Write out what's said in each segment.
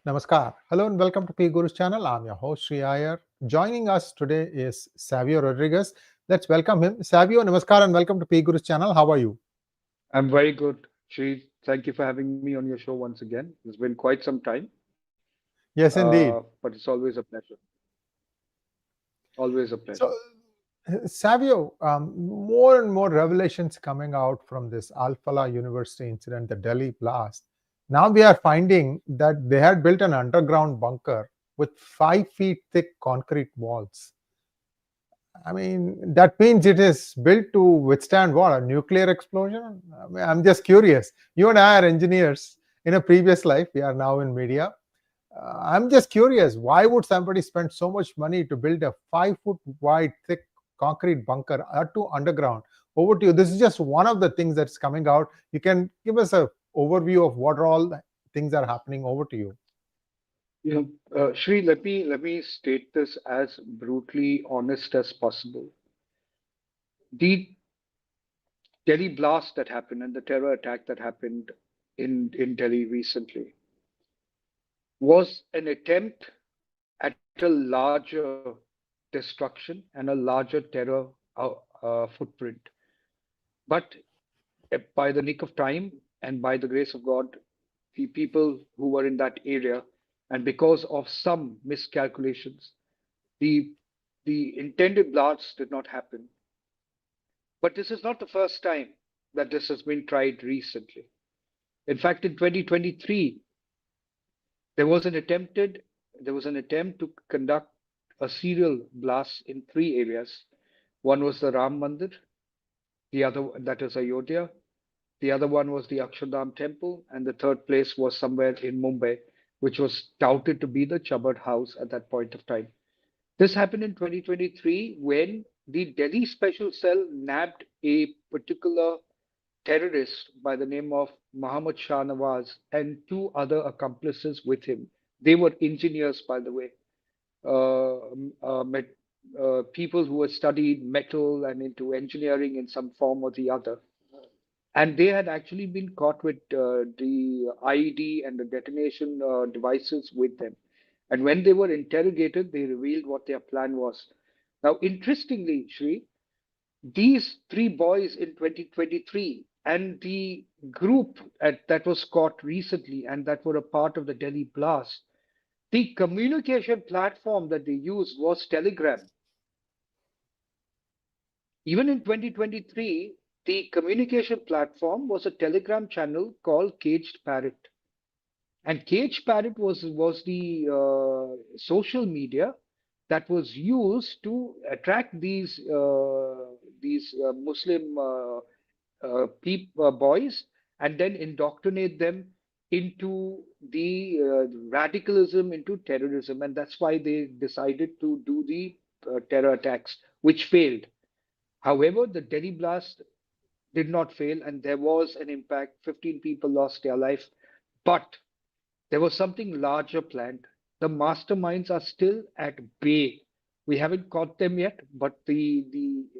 Namaskar. Hello and welcome to 𝗑𝗙 Guru's channel. I'm your host Sree Iyer. Joining us today is Savio Rodrigues. Let's welcome him. Savio, Namaskar and welcome to 𝗑𝗙 Guru's channel. How are you? I'm very good, Sri. Thank you for having me on your show once again. It's been quite some time, Yes, indeed. but it's always a pleasure. Always a So, pleasure. Savio, more and more revelations coming out from this Falah University incident, the Delhi blast. Now we are finding that they had built an underground bunker with 5 feet thick concrete walls. I mean, that means it is built to withstand what? A nuclear explosion? I'm just curious. You and I are engineers in a previous life. We are now in media. I'm just curious. Why would somebody spend so much money to build a 5 foot wide, thick concrete bunker to underground? Over to you. This is just one of the things that's coming out. You can give us a overview of what all things are happening. Over to you. Sri, let me state this as brutally honest as possible. The Delhi blast that happened and the terror attack that happened in Delhi recently was an attempt at a larger destruction and a larger terror footprint. But by the nick of time and by the grace of God, the people who were in that area, and because of some miscalculations, the the intended blast did not happen. But this is not the first time that this has been tried recently. In fact, in 2023, there was an attempted there was an attempt to conduct a serial blast in three areas. One was the Ram Mandir, the other that is Ayodhya, the other one was the Akshardham temple, and the third place was somewhere in Mumbai, which was touted to be the Chabad house at that point of time. This happened in 2023 when the Delhi Special Cell nabbed a particular terrorist by the name of Mohammed Shah Nawaz and two other accomplices with him. They were engineers, by the way, uh, people who had studied metal and into engineering in some form or the other. And they had actually been caught with the IED and the detonation devices with them. And when they were interrogated, they revealed what their plan was. Now, interestingly, Shri, these three boys in 2023 and the group that was caught recently and that were a part of the Delhi blast, the communication platform that they used was Telegram. Even in 2023, the communication platform was a Telegram channel called Caged Parrot. And Caged Parrot was the social media that was used to attract these Muslim boys and then indoctrinate them into the radicalism, into terrorism, and that's why they decided to do the terror attacks, which failed. However, the Delhi blast did not fail, and there was an impact. 15 people lost their life, but there was something larger planned. The masterminds are still at bay. We haven't caught them yet, but the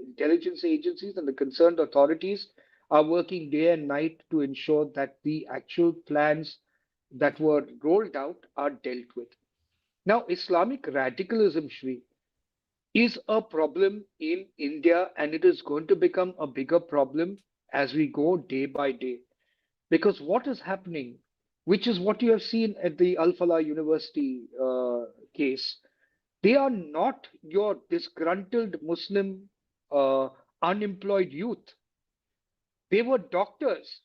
intelligence agencies and the concerned authorities are working day and night to ensure that the actual plans that were rolled out are dealt with. Now, Islamic radicalism, Shri, is a problem in India, and it is going to become a bigger problem as we go day by day. Because what is happening, which is what you have seen at the Falah University case, they are not your disgruntled Muslim unemployed youth. They were doctors,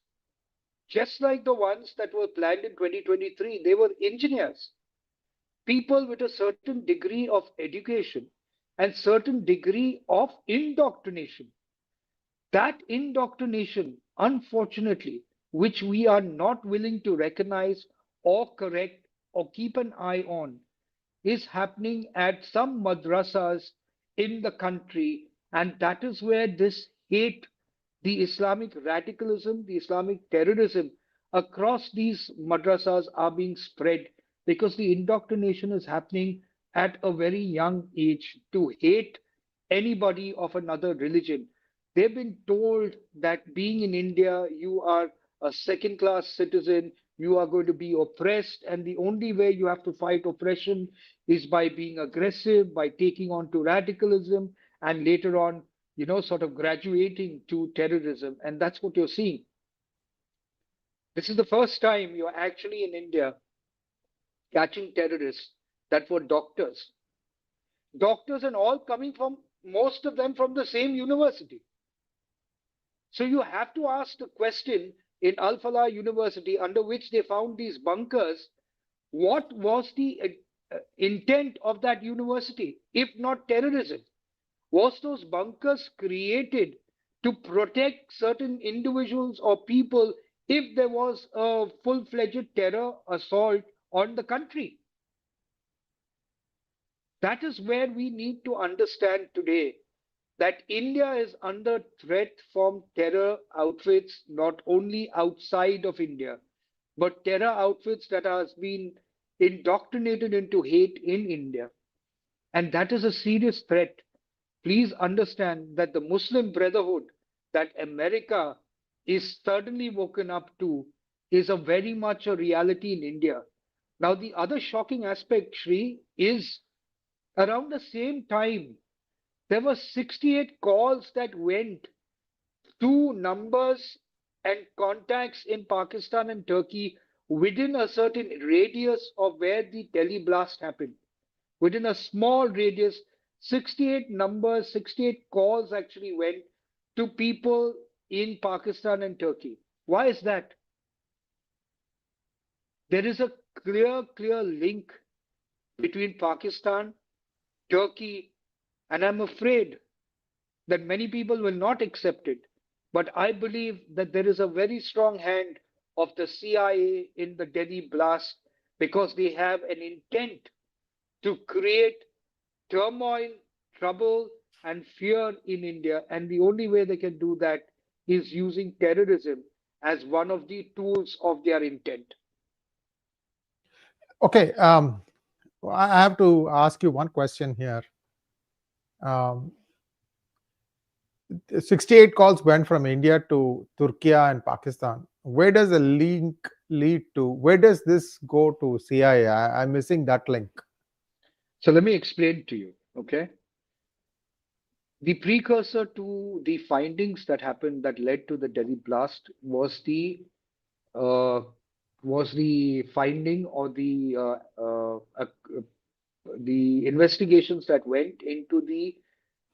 just like the ones that were planned in 2023. They were engineers, people with a certain degree of education and certain degree of indoctrination. That indoctrination, unfortunately, which we are not willing to recognize or correct or keep an eye on, is happening at some madrasas in the country. And that is where this hate, the Islamic radicalism, the Islamic terrorism across these madrasas are being spread because the indoctrination is happening at a very young age to hate anybody of another religion. They've been told that being in India, you are a second class citizen, you are going to be oppressed, and the only way you have to fight oppression is by being aggressive, by taking on to radicalism, and later on, sort of graduating to terrorism. And that's what you're seeing. This is the first time you're actually in India catching terrorists that were doctors. Doctors and all coming from, most of them from the same university. So you have to ask the question in Falah University, under which they found these bunkers, what was the intent of that university, if not terrorism? Was those bunkers created to protect certain individuals or people if there was a full-fledged terror assault on the country? That is where we need to understand today that India is under threat from terror outfits, not only outside of India, but terror outfits that has been indoctrinated into hate in India. And that is a serious threat. Please understand that the Muslim Brotherhood that America is certainly woken up to is a very much a reality in India. Now, the other shocking aspect, Sree, is around the same time, there were 68 calls that went to numbers and contacts in Pakistan and Turkey within a certain radius of where the Delhi blast happened. Within a small radius, 68 numbers, 68 calls actually went to people in Pakistan and Turkey. Why is that? There is a clear link between Pakistan, Turkey, and I'm afraid that many people will not accept it. But I believe that there is a very strong hand of the CIA in the Delhi blast, because they have an intent to create turmoil, trouble, and fear in India. And the only way they can do that is using terrorism as one of the tools of their intent. Okay, I have to ask you one question here. 68 calls went from India to Turkey and Pakistan. Where does the link lead to? Where does this go to CIA? I'm missing that link. So let me explain to you, okay? The precursor to the findings that happened that led to the Delhi blast was the finding or the investigations that went into the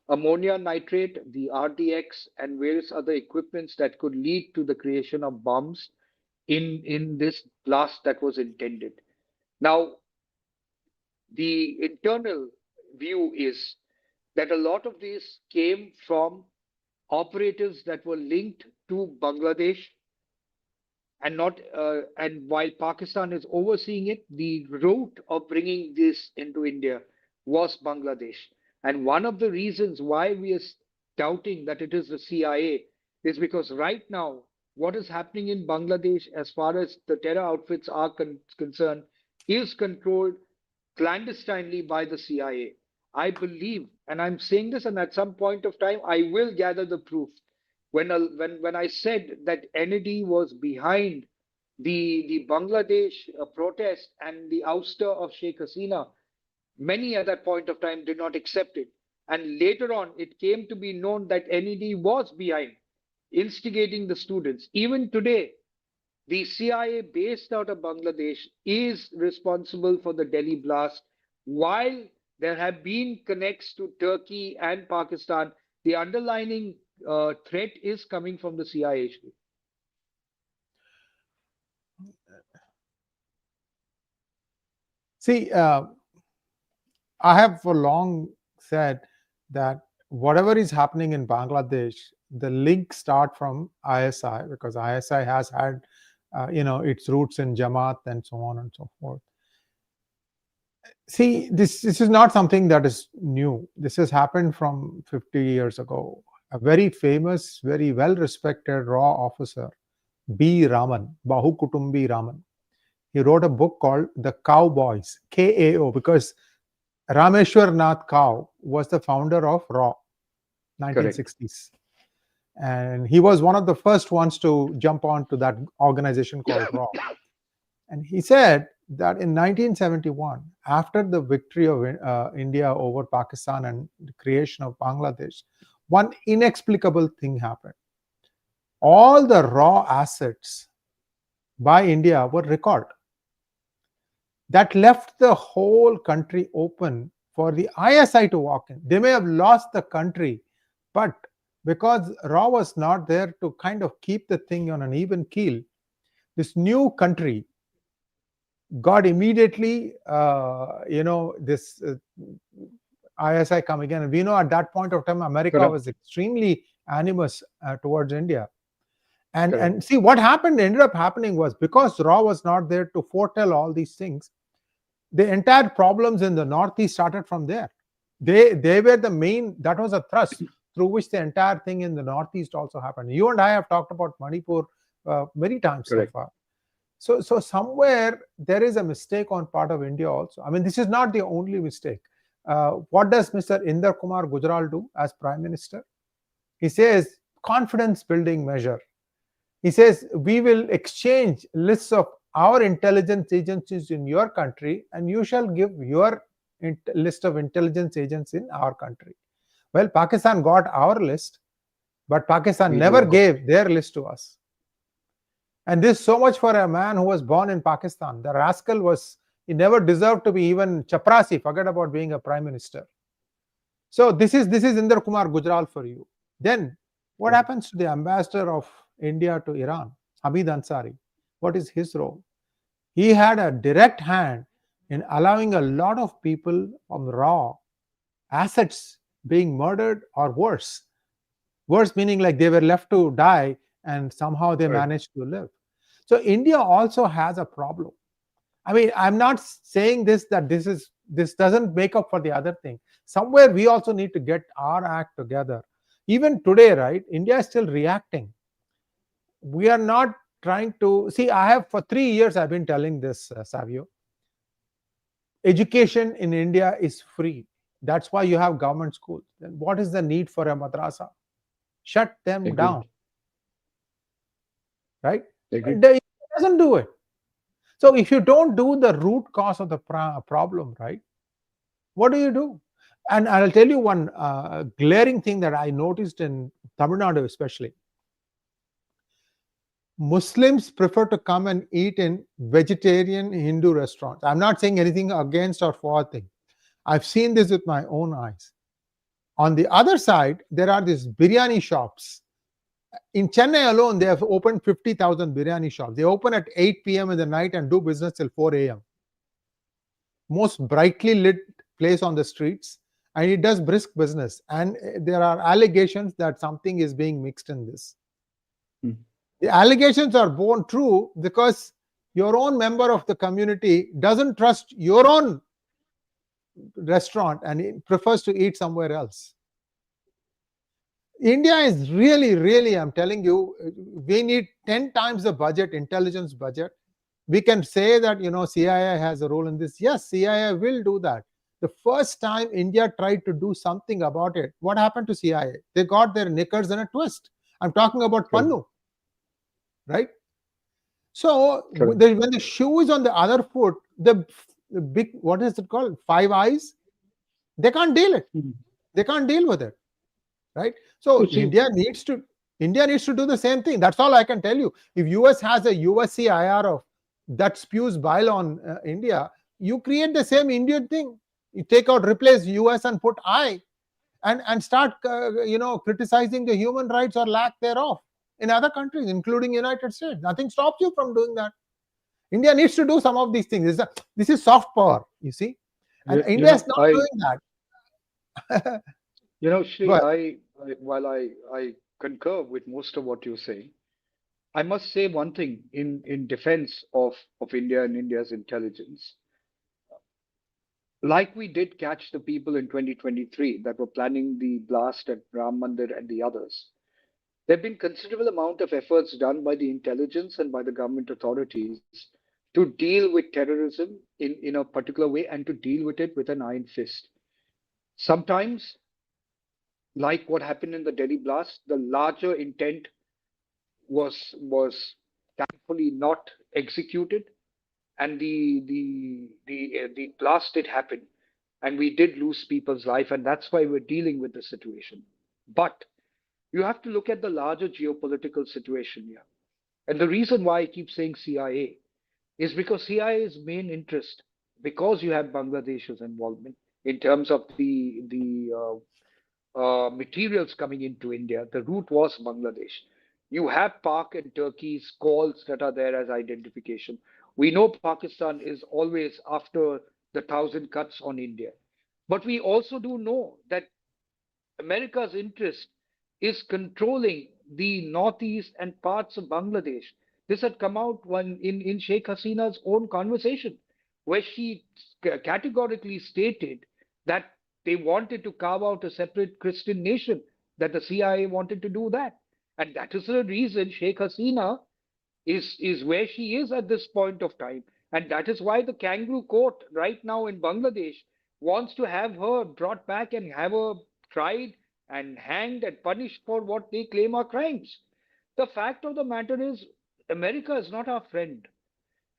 ammonia nitrate, the RDX, and various other equipments that could lead to the creation of bombs in this blast that was intended. Now, the internal view is that a lot of these came from operatives that were linked to Bangladesh, and while Pakistan is overseeing it, the route of bringing this into India was Bangladesh. And one of the reasons why we are doubting that it is the CIA is because right now, what is happening in Bangladesh as far as the terror outfits are concerned is controlled clandestinely by the CIA. I believe, and I'm saying this, and at some point of time, I will gather the proof. When I said that NAD was behind the Bangladesh protest and the ouster of Sheikh Hasina, many at that point of time did not accept it. And later on, it came to be known that NAD was behind, instigating the students. Even today, the CIA based out of Bangladesh is responsible for the Delhi blast. While there have been connects to Turkey and Pakistan, the underlying threat is coming from the CIA. See, I have for long said that whatever is happening in Bangladesh, the link start from ISI, because ISI has had its roots in Jamaat and so on and so forth. See, this is not something that is new. This has happened from 50 years ago. A very famous, very well-respected raw officer, 𝗏𝗏 Raman. He wrote a book called The Cowboys, KAO, because Rameshwar Nath Kao was the founder of RAW, 1960s. Correct. And he was one of the first ones to jump onto that organization called RAW. And he said that in 1971, after the victory of India over Pakistan and the creation of Bangladesh, one inexplicable thing happened. All the raw assets by India were recalled. That left the whole country open for the ISI to walk in. They may have lost the country, but because raw was not there to kind of keep the thing on an even keel, this new country got immediately, this ISI coming in. And we know at that point of time, America was extremely animus towards India. And see, what ended up happening was, because raw was not there to foretell all these things, the entire problems in the Northeast started from there. They were the main, that was a thrust through which the entire thing in the Northeast also happened. You and I have talked about Manipur many times so far. So somewhere there is a mistake on part of India also. I mean, this is not the only mistake. What does Mr. 𝗟𝗏𝗙𝗿 𝗔𝗏𝗏 do as Prime Minister? He says, confidence building measure. He says, we will exchange lists of our intelligence agencies in your country, and you shall give your list of intelligence agents in our country. Well, Pakistan got our list, but Pakistan never gave their list to us. And this is so much for a man who was born in Pakistan. The rascal he never deserved to be even chaprasi, forget about being a prime minister. So this is 𝗟𝗏𝗙𝗿 𝗔𝗏𝗏 for you. Then what happens to the ambassador of India to Iran, Hamid Ansari? What is his role? He had a direct hand in allowing a lot of people from raw assets being murdered, or worse. Worse meaning like they were left to die and somehow they managed to live. So India also has a problem. I mean, I'm not saying this doesn't make up for the other thing. Somewhere we also need to get our act together. Even today, right, India is still reacting. We are not trying to see. For 3 years I've been telling this, Savio. Education in India is free. That's why you have government schools. Then what is the need for a madrasa? Shut them down. Right? It doesn't do it. So if you don't do the root cause of the problem, right, what do you do? And I'll tell you one glaring thing that I noticed in Tamil Nadu especially. Muslims prefer to come and eat in vegetarian Hindu restaurants. I'm not saying anything against or for thing. I've seen this with my own eyes. On the other side, there are these biryani shops. In Chennai alone, they have opened 50,000 biryani shops. They open at 8 p.m. in the night and do business till 4 a.m. Most brightly lit place on the streets, and it does brisk business. And there are allegations that something is being mixed in this. The allegations are born true because your own member of the community doesn't trust your own restaurant and it prefers to eat somewhere else. India is really, I'm telling you, we need 10 times the budget, intelligence budget. We can say that, CIA has a role in this. Yes, CIA will do that. The first time India tried to do something about it, what happened to CIA? They got their knickers in a twist. I'm talking about Pannu. Right? So when the shoe is on the other foot, the big, what is it called? Five Eyes, they can't deal it. They can't deal with it. Right? So India needs to do the same thing. That's all I can tell you. If US has a 𝗔𝗍𝗍 IR that spews bile on India, you create the same Indian thing. You replace US and put I, and start criticizing the human rights or lack thereof in other countries, including United States. Nothing stops you from doing that. India needs to do some of these things. This is soft power, you see. And India is not doing that. Sree, while I concur with most of what you say, I must say one thing in defense of India and India's intelligence. Like we did catch the people in 2023 that were planning the blast at Ram Mandir and the others, there have been considerable amount of efforts done by the intelligence and by the government authorities to deal with terrorism in a particular way and to deal with it with an iron fist. Sometimes, like what happened in the Delhi blast, the larger intent was thankfully not executed. and the blast did happen, and we did lose people's life, and that's why we're dealing with the situation. But you have to look at the larger geopolitical situation here. And the reason why I keep saying CIA is because CIA's main interest, because you have Bangladesh's involvement in terms of the materials coming into India, the route was Bangladesh. You have Pak and Turkey's calls that are there as identification. We know Pakistan is always after the thousand cuts on India. But we also do know that America's interest is controlling the northeast and parts of Bangladesh. This had come out when in Sheikh Hasina's own conversation, where she categorically stated that they wanted to carve out a separate Christian nation, that the CIA wanted to do that. And that is the reason Sheikh Hasina is where she is at this point of time. And that is why the kangaroo court right now in Bangladesh wants to have her brought back and have her tried and hanged and punished for what they claim are crimes. The fact of the matter is, America is not our friend.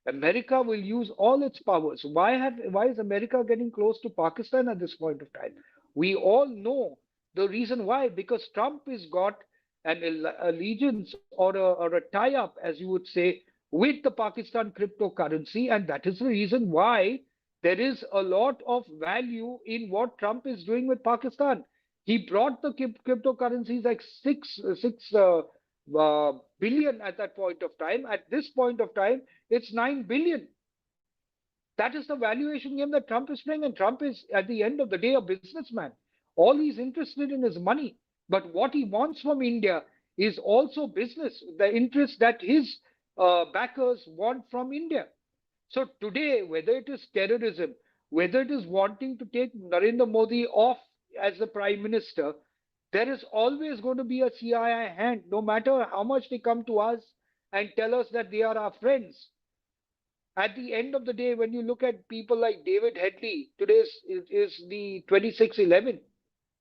America will use all its powers. Why is America getting close to Pakistan at this point of time? We all know the reason why, because Trump has got an allegiance or a tie-up, as you would say, with the Pakistan cryptocurrency, and that is the reason why there is a lot of value in what Trump is doing with Pakistan. He brought the cryptocurrencies like six billion at that point of time. At this point of time, it's 9 billion. That is the valuation game that Trump is playing, and Trump is, at the end of the day, a businessman. All he's interested in is money. But what he wants from India is also business, the interest that his backers want from India. So today, whether it is terrorism, whether it is wanting to take Narendra Modi off as the prime minister, there is always going to be a CIA hand, no matter how much they come to us and tell us that they are our friends. At the end of the day, when you look at people like David Headley, today is the 26/11,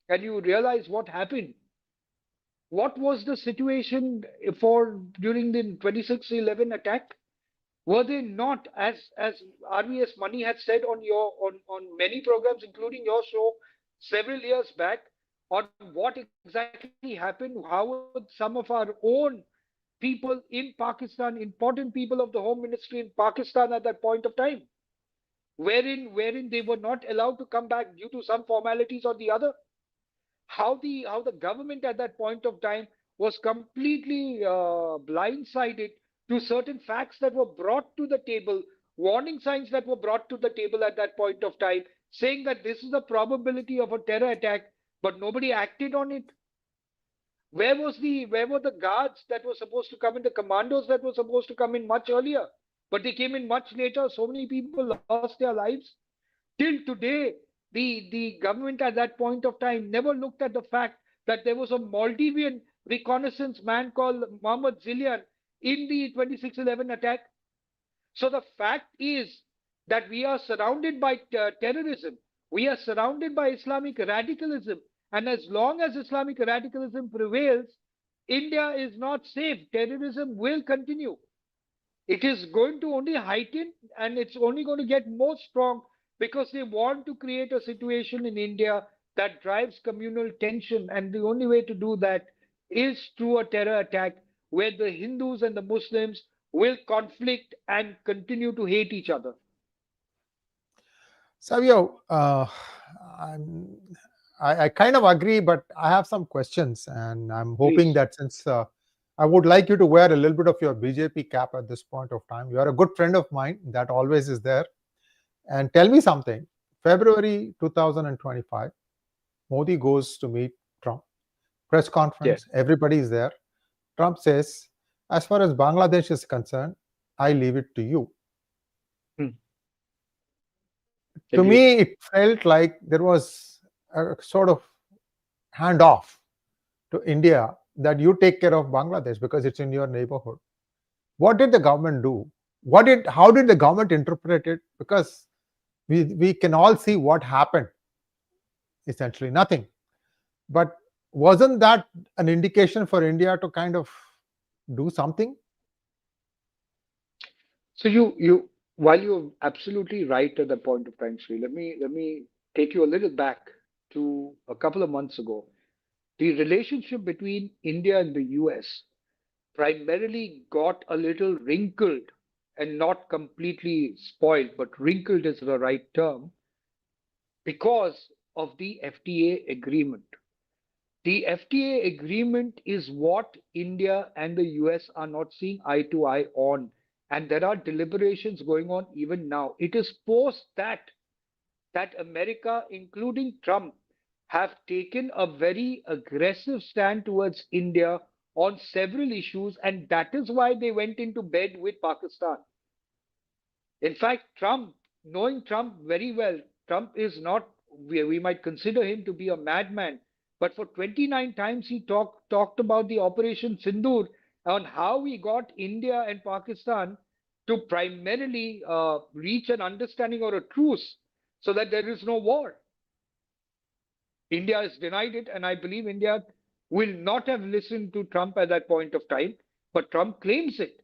and you realize what happened. What was the situation for during the 26/11 attack? Were they not, as RVS Money had said on many programs, including your show several years back, on what exactly happened? How would some of our own people in Pakistan, important people of the Home Ministry in Pakistan at that point of time, wherein they were not allowed to come back due to some formalities or the other? How the government at that point of time was completely blindsided to certain facts that were brought to the table, warning signs that were brought to the table at that point of time, saying that this is a probability of a terror attack, but nobody acted on it. Where were the guards that were supposed to come in, the commandos that were supposed to come in much earlier, but they came in much later? So many people lost their lives. Till today, the government at that point of time never looked at the fact that there was a Maldivian reconnaissance man called Mohammed Zilian in the 26/11 attack. So the fact is that we are surrounded by terrorism. We are surrounded by Islamic radicalism. And as long as Islamic radicalism prevails, India is not safe. Terrorism will continue. It is going to only heighten, and it's only going to get more strong, because they want to create a situation in India that drives communal tension. And the only way to do that is through a terror attack where the Hindus and the Muslims will conflict and continue to hate each other. Savio, I kind of agree, but I have some questions, and I'm hoping Please. that since I would like you to wear a little bit of your BJP cap at this point of time. You are a good friend of mine, that always is there. And tell me something. February 2025, Modi goes to meet Trump. Press conference, everybody is there. Trump says, as far as Bangladesh is concerned, I leave it to you. To me, it felt like there was a sort of handoff to India, that you take care of Bangladesh because it's in your neighborhood. What did the government do? How did the government interpret it? Because we can all see what happened. Essentially nothing. But wasn't that an indication for India to kind of do something? So you while you're absolutely right at that point of time, Sri, let me take you a little back to a couple of months ago. The relationship between India and the US primarily got a little wrinkled and not completely spoiled, but wrinkled is the right term because of the FTA agreement. The FTA agreement is what India and the US are not seeing eye to eye on. And there are deliberations going on even now. It is post that America, including Trump, have taken a very aggressive stand towards India on several issues, and that is why they went into bed with Pakistan. In fact, Trump, knowing Trump very well, Trump is not, we might consider him to be a madman, but for 29 times he talked about the Operation Sindoor on how we got India and Pakistan to primarily reach an understanding or a truce so that there is no war. India has denied it, and I believe India will not have listened to Trump at that point of time, but Trump claims it,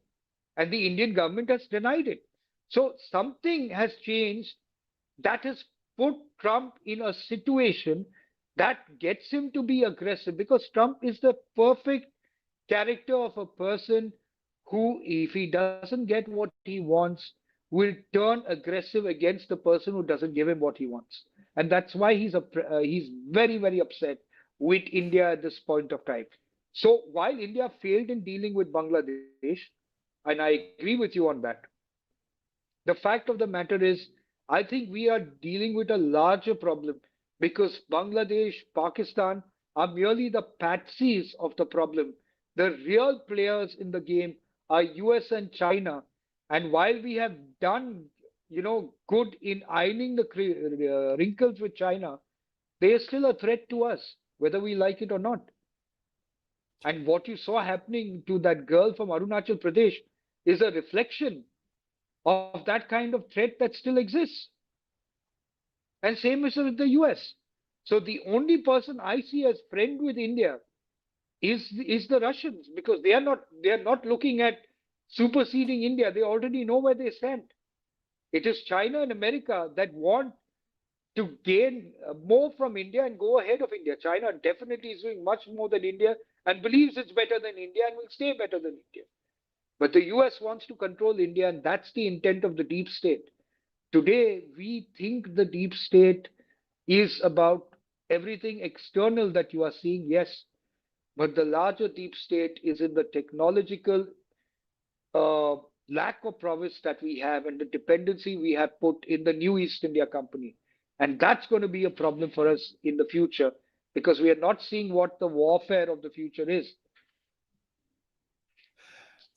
and the Indian government has denied it. So something has changed that has put Trump in a situation that gets him to be aggressive, because Trump is the perfect character of a person who, if he doesn't get what he wants, will turn aggressive against the person who doesn't give him what he wants. And that's why he's very, very upset with India at this point of time. So while India failed in dealing with Bangladesh, and I agree with you on that, the fact of the matter is, I think we are dealing with a larger problem, because Bangladesh, Pakistan are merely the patsies of the problem. The real players in the game are US and China. And while we have done, good in ironing the wrinkles with China, they are still a threat to us, whether we like it or not. And what you saw happening to that girl from Arunachal Pradesh is a reflection of that kind of threat that still exists. And same is with the US. So the only person I see as friend with India is the Russians, because they are not looking at superseding India. They already know where they stand. It is China and America that want to gain more from India and go ahead of India. China definitely is doing much more than India and believes it's better than India and will stay better than India. But the US wants to control India, and that's the intent of the deep state. Today, we think the deep state is about everything external that you are seeing, yes, but the larger deep state is in the technological uh, lack of prowess that we have and the dependency we have put in the new East India Company. And that's going to be a problem for us in the future, because we are not seeing what the warfare of the future is.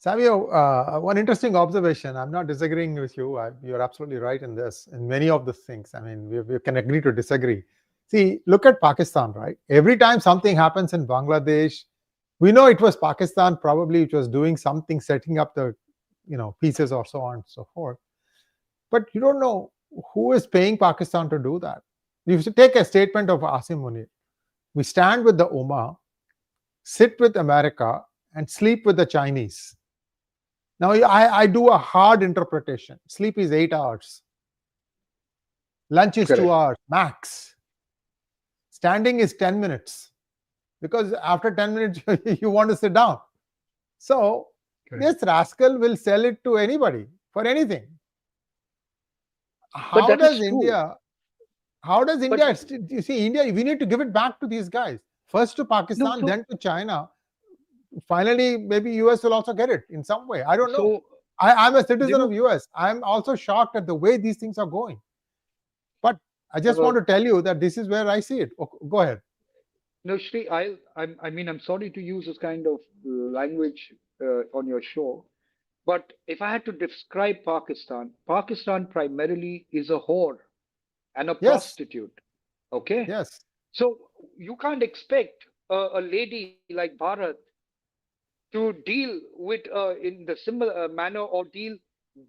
Savio, one interesting observation. I'm not disagreeing with you. You're absolutely right in this, in many of the things. I mean, we can agree to disagree. See, look at Pakistan, right? Every time something happens in Bangladesh, we know it was Pakistan probably which was doing something, setting up the, pieces or so on and so forth. But you don't know who is paying Pakistan to do that. You should take a statement of Asim Munir. We stand with the Ummah, sit with America, and sleep with the Chinese. Now, I do a hard interpretation. Sleep is 8 hours. Lunch is 2 hours, max. Standing is 10 minutes. Because after 10 minutes, you want to sit down. So, this rascal will sell it to anybody for anything. How does India, you see, India, we need to give it back to these guys. First to Pakistan, then to China. Finally, maybe US will also get it in some way. I don't know. I'm a citizen of US. I'm also shocked at the way these things are going. But I just want to tell you that this is where I see it. Go ahead. No, Sree, I'm sorry to use this kind of language on your show, but if I had to describe Pakistan, Pakistan primarily is a whore and a prostitute. Okay? Yes. So you can't expect a lady like Bharat to deal with in the similar manner or deal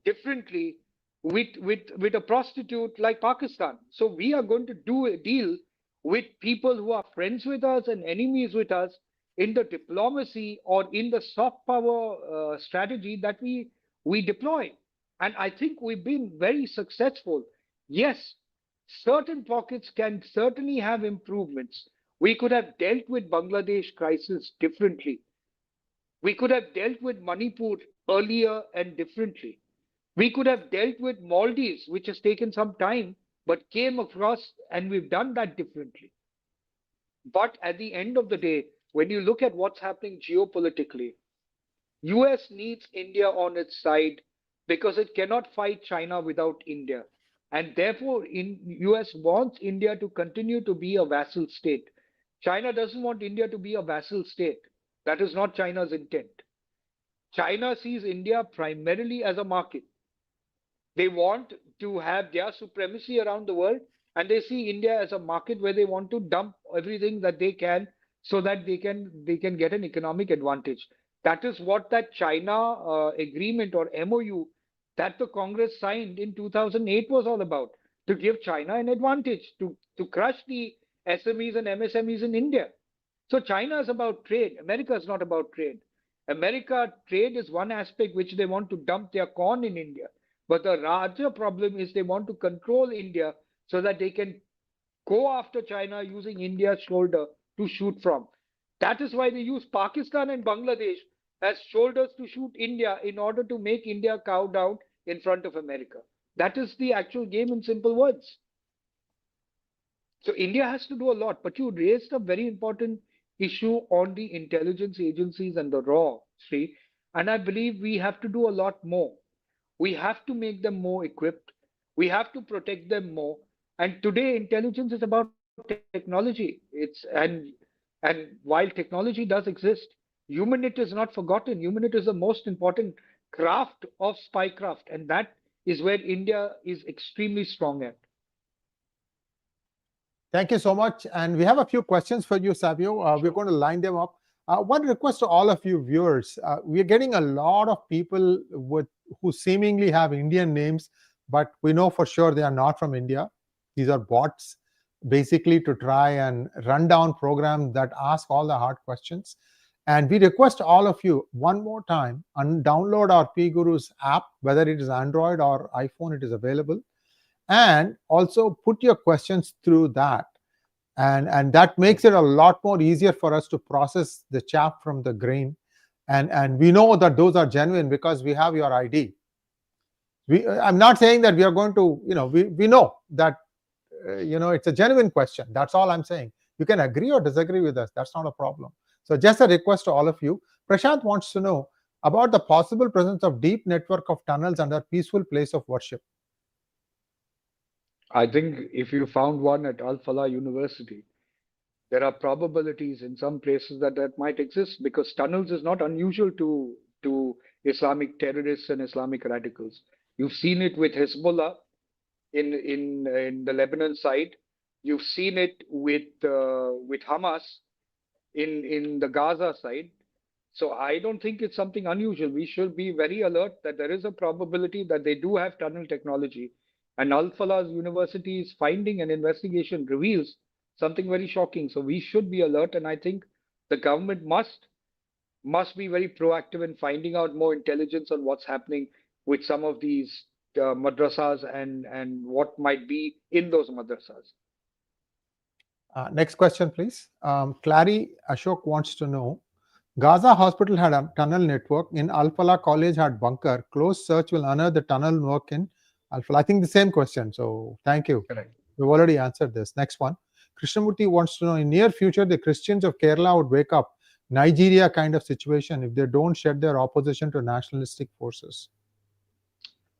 differently with a prostitute like Pakistan. So we are going to do a deal with people who are friends with us and enemies with us in the diplomacy or in the soft power strategy that we deploy. And I think we've been very successful. Yes, certain pockets can certainly have improvements. We could have dealt with Bangladesh crisis differently. We could have dealt with Manipur earlier and differently. We could have dealt with Maldives, which has taken some time, but came across, and we've done that differently. But at the end of the day, when you look at what's happening geopolitically, US needs India on its side because it cannot fight China without India. And therefore, US wants India to continue to be a vassal state. China doesn't want India to be a vassal state. That is not China's intent. China sees India primarily as a market. They want to have their supremacy around the world, and they see India as a market where they want to dump everything that they can so that they can get an economic advantage. That is what that China agreement or MOU that the Congress signed in 2008 was all about, to give China an advantage, to crush the SMEs and MSMEs in India. So China is about trade. America is not about trade. America trade is one aspect which they want to dump their corn in India. But the larger problem is they want to control India so that they can go after China using India's shoulder to shoot from. That is why they use Pakistan and Bangladesh as shoulders to shoot India in order to make India cow down in front of America. That is the actual game in simple words. So India has to do a lot. But you raised a very important issue on the intelligence agencies and the raw, Sree. And I believe we have to do a lot more. We have to make them more equipped. We have to protect them more. And today, intelligence is about technology. And while technology does exist, humanity is not forgotten. Humanity is the most important craft of spycraft, and that is where India is extremely strong at. Thank you so much. And we have a few questions for you, Savio. We're going to line them up. One request to all of you viewers, we're getting a lot of people who seemingly have Indian names, but we know for sure they are not from India. These are bots, basically to try and run down programs that ask all the hard questions. And we request all of you one more time, download our 𝗣𝗽 app, whether it is Android or iPhone, it is available. And also put your questions through that. And that makes it a lot more easier for us to process the chaff from the grain. And we know that those are genuine because we have your ID. I'm not saying that we are going to, we know that, it's a genuine question. That's all I'm saying. You can agree or disagree with us. That's not a problem. So just a request to all of you. Prashant wants to know about the possible presence of deep network of tunnels under peaceful place of worship. I think if you found one at Falah University, there are probabilities in some places that might exist, because tunnels is not unusual to Islamic terrorists and Islamic radicals. You've seen it with Hezbollah in the Lebanon side. You've seen it with Hamas in the Gaza side. So I don't think it's something unusual. We should be very alert that there is a probability that they do have tunnel technology. And Falah University's finding and investigation reveals something very shocking. So we should be alert. And I think the government must be very proactive in finding out more intelligence on what's happening with some of these madrasas and what might be in those madrasas. Next question, please. Clary Ashok wants to know, Gaza hospital had a tunnel network. In Falah College had bunker. Close search will unearth the tunnel network in Falah. I think the same question. So thank you. Correct. We've already answered this. Next one. Krishnamurti wants to know, in near future, the Christians of Kerala would wake up, Nigeria kind of situation, if they don't shed their opposition to nationalistic forces.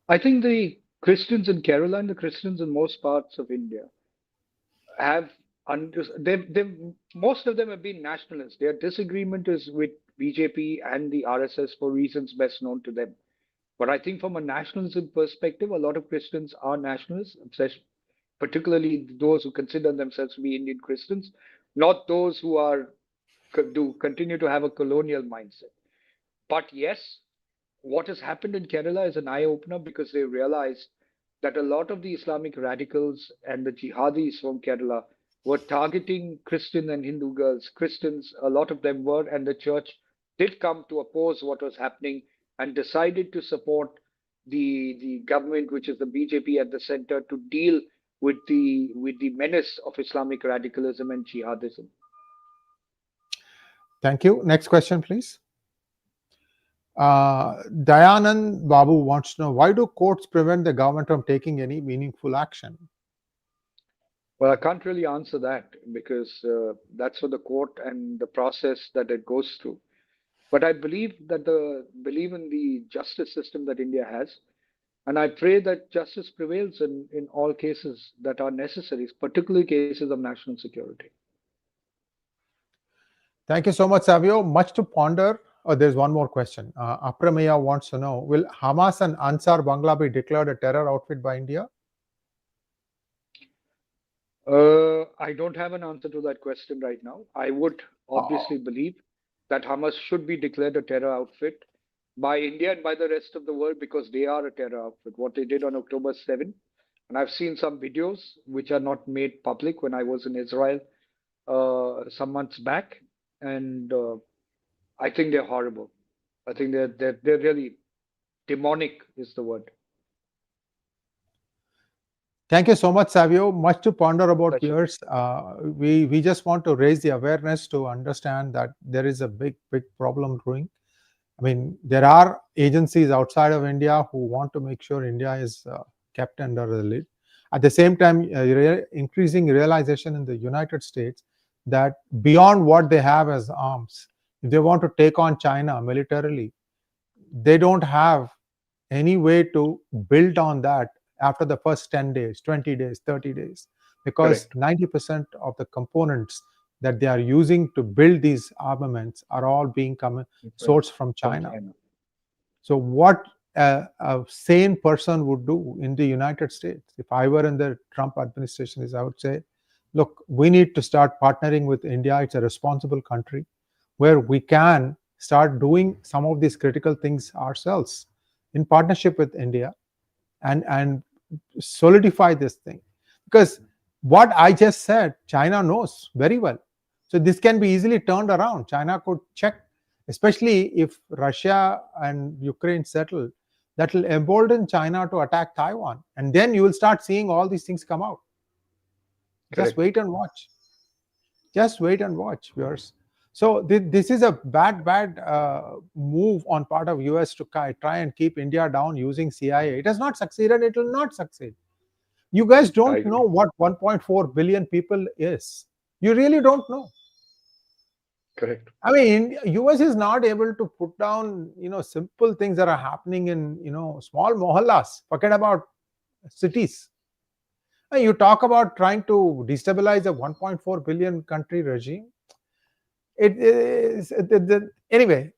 I think the Christians in Kerala and the Christians in most parts of India have most of them have been nationalists. Their disagreement is with BJP and the RSS for reasons best known to them. But I think from a nationalism perspective, a lot of Christians are nationalists, particularly those who consider themselves to be Indian Christians, not those who do continue to have a colonial mindset. But yes, what has happened in Kerala is an eye-opener, because they realized that a lot of the Islamic radicals and the jihadis from Kerala were targeting Christian and Hindu girls. Christians, a lot of them were, and the church did come to oppose what was happening and decided to support the government, which is the BJP at the center, to deal with the menace of Islamic radicalism and jihadism. Thank you. Next question, please. Dayanand Babu wants to know, why do courts prevent the government from taking any meaningful action? Well, I can't really answer that because that's for the court and the process that it goes through. But I believe in the justice system that India has, and I pray that justice prevails in all cases that are necessary, particularly cases of national security. Thank you so much, Savio. Much to ponder. Oh, there's one more question. 𝗓𝗡𝗙𝗍 wants to know, will Hamas and Ansar Bangla be declared a terror outfit by India? I don't have an answer to that question right now. I would obviously believe that Hamas should be declared a terror outfit by India and by the rest of the world, because they are a terror outfit. What they did on October 7, and I've seen some videos which are not made public when I was in Israel some months back, and I think they're horrible. I think they're really demonic is the word. Thank you so much, Savio. Much to ponder about Pleasure. here. We just want to raise the awareness to understand that there is a big problem brewing. I mean, there are agencies outside of India who want to make sure India is kept under the lid. At the same time, increasing realization in the United States that beyond what they have as arms, if they want to take on China militarily, they don't have any way to build on that after the first 10 days, 20 days, 30 days, because 90% of the components that they are using to build these armaments are all being sourced from China. So what a sane person would do in the United States, if I were in the Trump administration, is I would say, look, we need to start partnering with India. It's a responsible country where we can start doing some of these critical things ourselves in partnership with India and solidify this thing. Because what I just said, China knows very well. So this can be easily turned around. China could check, especially if Russia and Ukraine settle, that will embolden China to attack Taiwan. And then you will start seeing all these things come out. Just wait and watch. Just wait and watch, viewers. So this is a bad move on part of US to try and keep India down using CIA. It has not succeeded. It will not succeed. You guys don't know what 1.4 billion people is. You really don't know. Correct. I mean, US is not able to put down, simple things that are happening in, small mohallas. Forget about cities. And you talk about trying to destabilize a 1.4 billion country regime. It is anyway,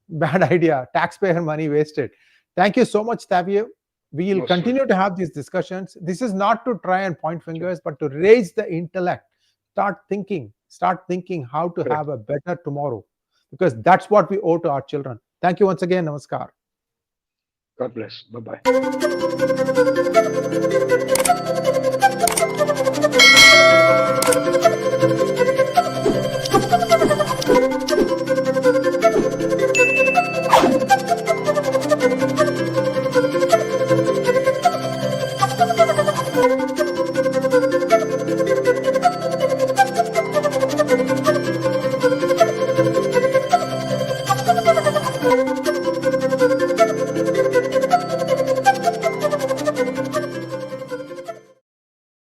bad idea. Taxpayer money wasted. Thank you so much, Savio. We will continue to have these discussions. This is not to try and point fingers, but to raise the intellect. Start thinking how to have a better tomorrow, because that's what we owe to our children. Thank you once again. Namaskar. God bless. Bye-bye.